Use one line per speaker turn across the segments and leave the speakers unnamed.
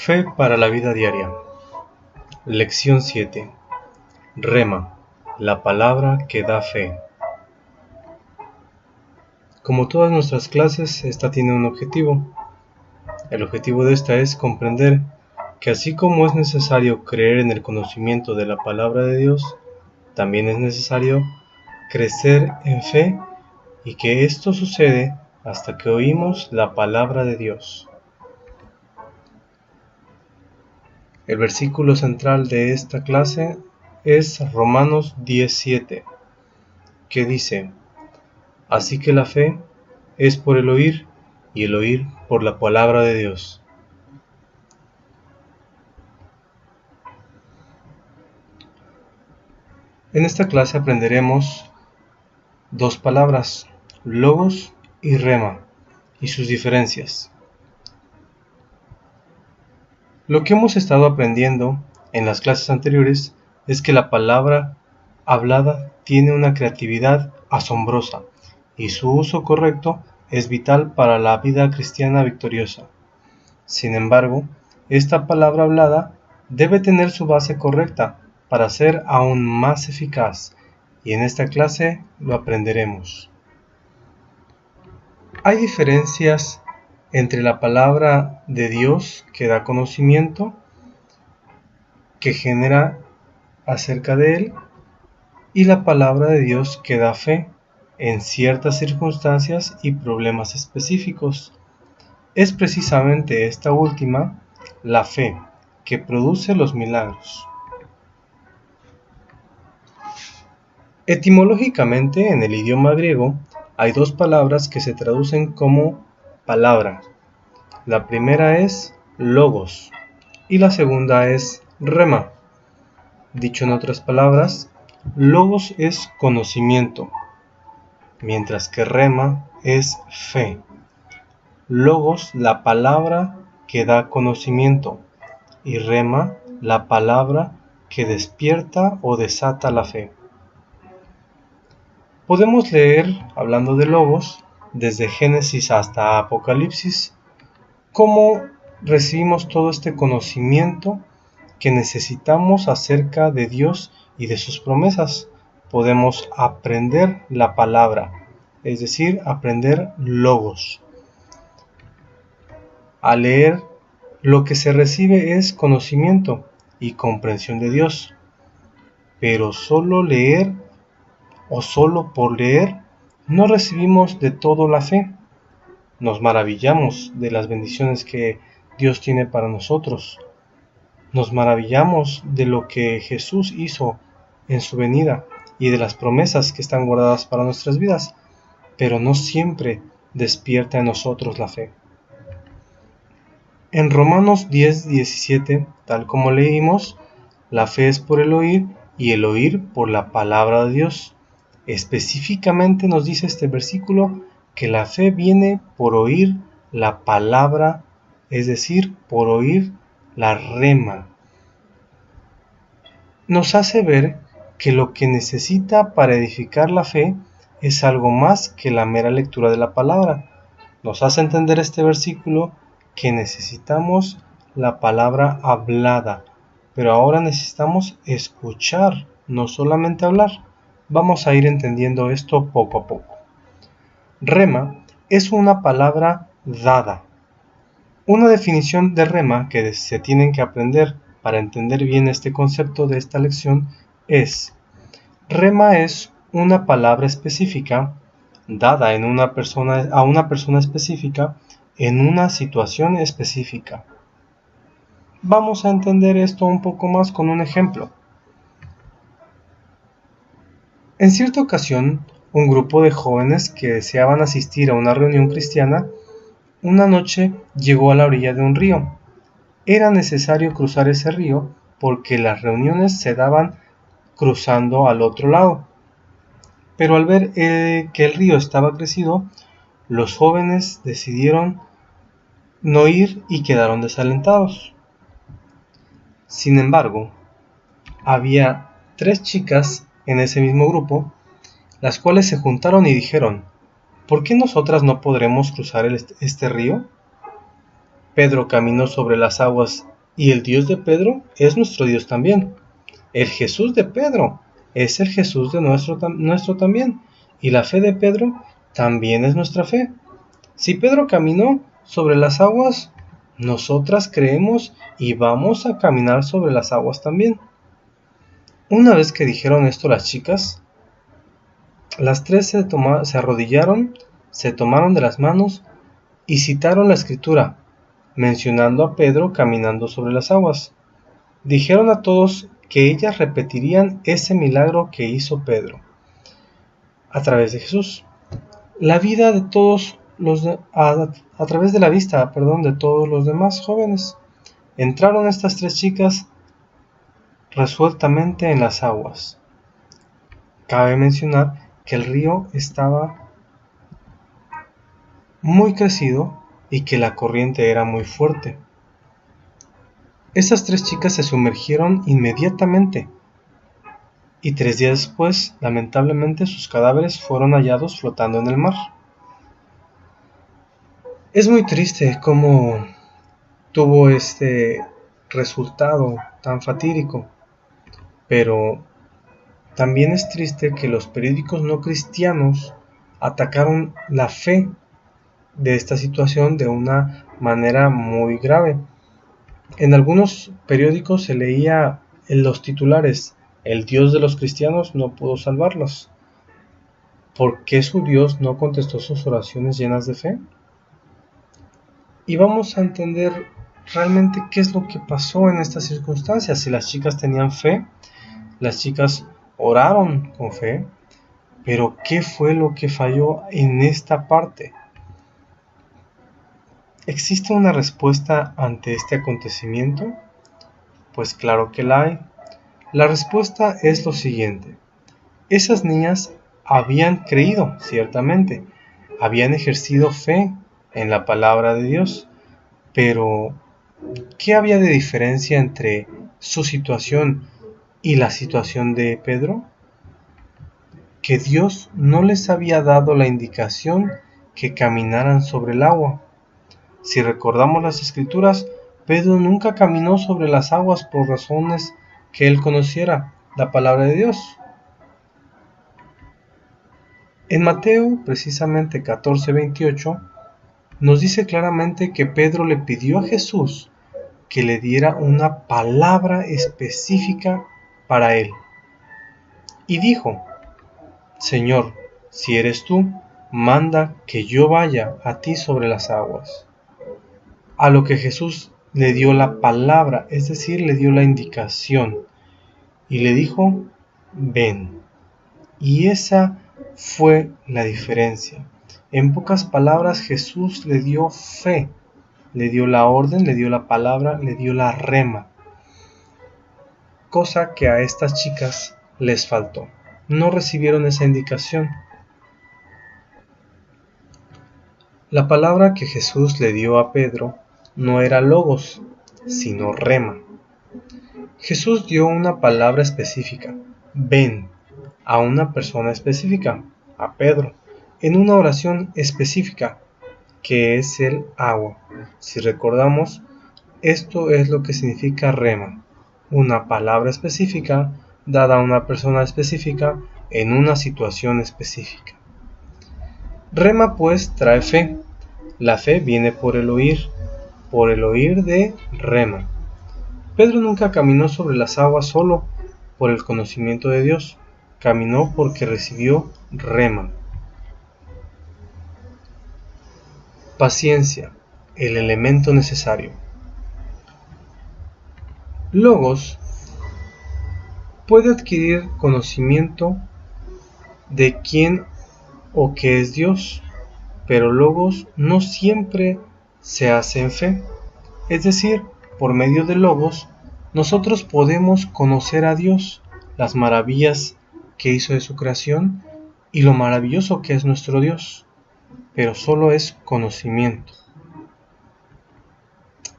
Fe para la vida diaria. Lección 7. Rema, la palabra que da fe. Como todas nuestras clases, esta tiene un objetivo. El objetivo de esta es comprender que así como es necesario creer en el conocimiento de la palabra de Dios, también es necesario crecer en fe y que esto sucede hasta que oímos la palabra de Dios. El versículo central de esta clase es Romanos 10:7, que dice: Así que la fe es por el oír, y el oír por la palabra de Dios. En esta clase aprenderemos dos palabras, logos y rema, y sus diferencias. Lo que hemos estado aprendiendo en las clases anteriores es que la palabra hablada tiene una creatividad asombrosa y su uso correcto es vital para la vida cristiana victoriosa. Sin embargo, esta palabra hablada debe tener su base correcta para ser aún más eficaz, y en esta clase lo aprenderemos. Hay diferencias entre la palabra de Dios que da conocimiento, que genera acerca de Él, y la palabra de Dios que da fe en ciertas circunstancias y problemas específicos. Es precisamente esta última, la fe, que produce los milagros. Etimológicamente, en el idioma griego, hay dos palabras que se traducen como palabra. La primera es logos y la segunda es rema. Dicho en otras palabras, logos es conocimiento, mientras que rema es fe. Logos, la palabra que da conocimiento, y rema, la palabra que despierta o desata la fe. Podemos leer, hablando de logos, desde Génesis hasta Apocalipsis, cómo recibimos todo este conocimiento que necesitamos acerca de Dios y de sus promesas. Podemos aprender la palabra, es decir, aprender logos. Al leer, lo que se recibe es conocimiento y comprensión de Dios. Pero solo leer o solo por leer no recibimos de todo la fe. Nos maravillamos de las bendiciones que Dios tiene para nosotros. Nos maravillamos de lo que Jesús hizo en su venida y de las promesas que están guardadas para nuestras vidas, pero no siempre despierta en nosotros la fe. En Romanos 10:17, tal como leímos, la fe es por el oír y el oír por la palabra de Dios. Específicamente nos dice este versículo que la fe viene por oír la palabra, es decir, por oír la rema. Nos hace ver que lo que necesita para edificar la fe es algo más que la mera lectura de la palabra. Nos hace entender este versículo que necesitamos la palabra hablada, pero ahora necesitamos escuchar, no solamente hablar. Vamos a ir entendiendo esto poco a poco. Rema es una palabra dada. Una definición de rema que se tienen que aprender para entender bien este concepto de esta lección es: rema es una palabra específica dada a una persona específica en una situación específica. Vamos a entender esto un poco más con un ejemplo. En cierta ocasión, un grupo de jóvenes que deseaban asistir a una reunión cristiana, una noche llegó a la orilla de un río. Era necesario cruzar ese río porque las reuniones se daban cruzando al otro lado. Pero al ver que el río estaba crecido, los jóvenes decidieron no ir y quedaron desalentados. Sin embargo, había 3 chicas en ese mismo grupo, las cuales se juntaron y dijeron: ¿por qué nosotras no podremos cruzar este río? Pedro caminó sobre las aguas, y el Dios de Pedro es nuestro Dios también. El Jesús de Pedro es el Jesús de nuestro también, y la fe de Pedro también es nuestra fe. Si Pedro caminó sobre las aguas, nosotras creemos y vamos a caminar sobre las aguas también. Una vez que dijeron esto las chicas, las 3 se arrodillaron, se tomaron de las manos y citaron la escritura, mencionando a Pedro caminando sobre las aguas. Dijeron a todos que ellas repetirían ese milagro que hizo Pedro a través de Jesús. La vida de todos a través de la vista, de todos los demás jóvenes. Entraron estas 3 chicas resueltamente en las aguas. Cabe mencionar que el río estaba muy crecido y que la corriente era muy fuerte. Estas 3 chicas se sumergieron inmediatamente y 3 días después, lamentablemente, sus cadáveres fueron hallados flotando en el mar. Es muy triste cómo tuvo este resultado tan fatídico, pero también es triste que los periódicos no cristianos atacaron la fe de esta situación de una manera muy grave. En algunos periódicos se leía en los titulares: el Dios de los cristianos no pudo salvarlos. ¿Por qué su Dios no contestó sus oraciones llenas de fe? Y vamos a entender realmente qué es lo que pasó en estas circunstancias. Si las chicas tenían fe, las chicas oraron con fe, pero ¿qué fue lo que falló en esta parte? ¿Existe una respuesta ante este acontecimiento? Pues claro que la hay. La respuesta es lo siguiente: esas niñas habían creído, ciertamente, habían ejercido fe en la palabra de Dios, pero ¿qué había de diferencia entre su situación y la situación de Pedro? Que Dios no les había dado la indicación que caminaran sobre el agua. Si recordamos las escrituras, Pedro nunca caminó sobre las aguas por razones que él conociera la palabra de Dios. En Mateo, precisamente 14:28, nos dice claramente que Pedro le pidió a Jesús que le diera una palabra específica para él. Y dijo: Señor, si eres tú, manda que yo vaya a ti sobre las aguas. A lo que Jesús le dio la palabra, es decir, le dio la indicación, y le dijo: ven. Y esa fue la diferencia. En pocas palabras, Jesús le dio fe, le dio la orden, le dio la palabra, le dio la rema, cosa que a estas chicas les faltó. No recibieron esa indicación. La palabra que Jesús le dio a Pedro no era logos, sino rema. Jesús dio una palabra específica, ven, a una persona específica, a Pedro, en una oración específica, que es el agua. Si recordamos, esto es lo que significa rema, una palabra específica dada a una persona específica en una situación específica. Rema pues trae fe. La fe viene por el oír de rema. Pedro nunca caminó sobre las aguas solo por el conocimiento de Dios, caminó porque recibió rema. Paciencia, el elemento necesario. Logos puede adquirir conocimiento de quién o qué es Dios, pero logos no siempre se hace en fe. Es decir, por medio de logos, nosotros podemos conocer a Dios, las maravillas que hizo de su creación y lo maravilloso que es nuestro Dios, pero solo es conocimiento.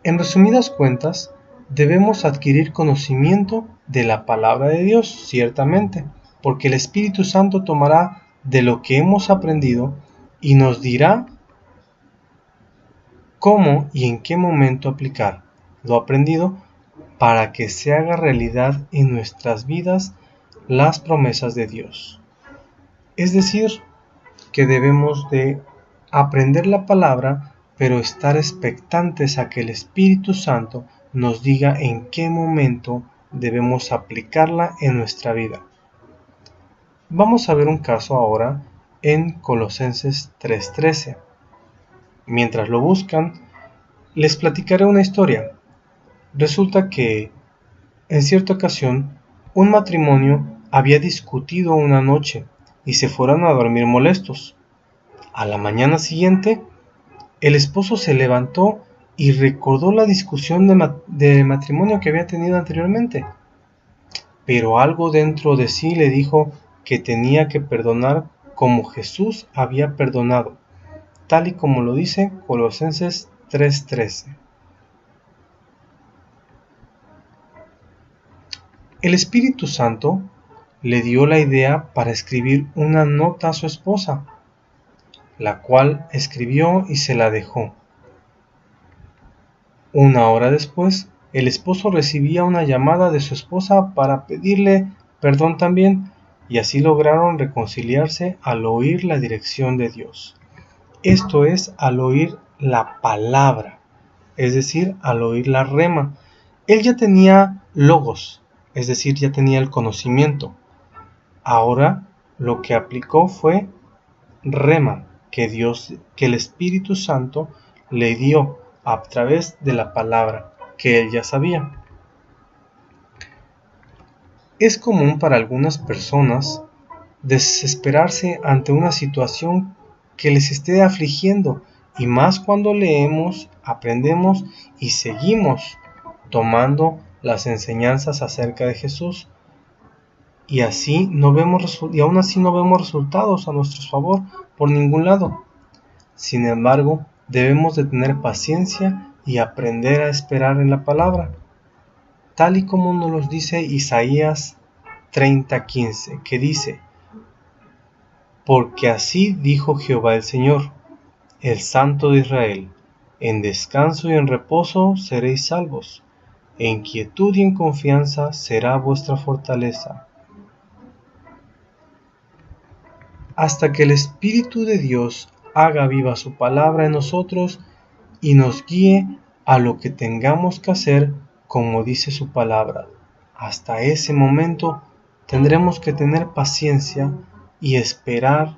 En resumidas cuentas, debemos adquirir conocimiento de la palabra de Dios, ciertamente, porque el Espíritu Santo tomará de lo que hemos aprendido y nos dirá cómo y en qué momento aplicar lo aprendido para que se haga realidad en nuestras vidas las promesas de Dios. Es decir, que debemos de aprender la palabra, pero estar expectantes a que el Espíritu Santo nos diga en qué momento debemos aplicarla en nuestra vida. Vamos a ver un caso ahora en Colosenses 3:13. Mientras lo buscan, les platicaré una historia. Resulta que, en cierta ocasión, un matrimonio había discutido una noche y se fueron a dormir molestos. A la mañana siguiente, el esposo se levantó y recordó la discusión de matrimonio que había tenido anteriormente. Pero algo dentro de sí le dijo que tenía que perdonar como Jesús había perdonado, tal y como lo dice Colosenses 3:13. El Espíritu Santo le dio la idea para escribir una nota a su esposa, la cual escribió y se la dejó. Una hora después, el esposo recibía una llamada de su esposa para pedirle perdón también, y así lograron reconciliarse al oír la dirección de Dios. Esto es, al oír la palabra, es decir, al oír la rema. Él ya tenía logos, es decir, ya tenía el conocimiento. Ahora lo que aplicó fue rema, que el Espíritu Santo le dio a través de la palabra que él ya sabía. Es común para algunas personas desesperarse ante una situación que les esté afligiendo, y más cuando leemos, aprendemos y seguimos tomando las enseñanzas acerca de Jesús, y aún así no vemos resultados a nuestro favor por ningún lado. Sin embargo, debemos de tener paciencia y aprender a esperar en la palabra, tal y como nos lo dice Isaías 30:15, que dice: porque así dijo Jehová el Señor, el Santo de Israel: en descanso y en reposo seréis salvos, en quietud y en confianza será vuestra fortaleza. Hasta que el Espíritu de Dios haga viva su palabra en nosotros y nos guíe a lo que tengamos que hacer como dice su palabra. Hasta ese momento tendremos que tener paciencia y esperar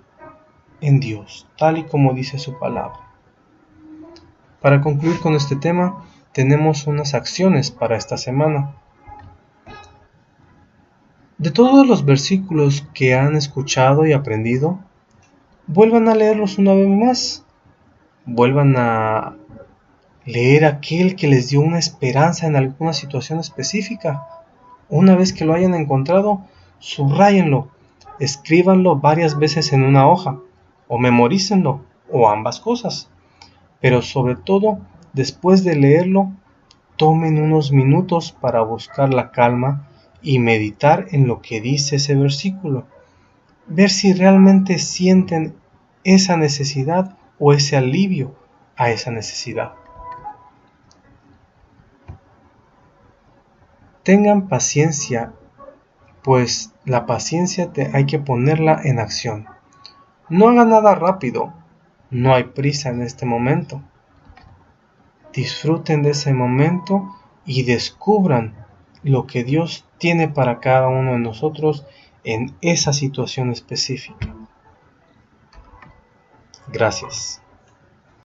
en Dios, tal y como dice su palabra. Para concluir con este tema, tenemos unas acciones para esta semana. De todos los versículos que han escuchado y aprendido, vuelvan a leerlos una vez más. Vuelvan a leer aquel que les dio una esperanza en alguna situación específica. Una vez que lo hayan encontrado, subráyenlo, escríbanlo varias veces en una hoja, o memorícenlo, o ambas cosas. Pero sobre todo, después de leerlo, tomen unos minutos para buscar la calma y meditar en lo que dice ese versículo. Ver si realmente sienten esa necesidad o ese alivio a esa necesidad. Tengan paciencia, pues la paciencia hay que ponerla en acción. No hagan nada rápido, no hay prisa en este momento. Disfruten de ese momento y descubran lo que Dios tiene para cada uno de nosotros en esa situación específica. Gracias.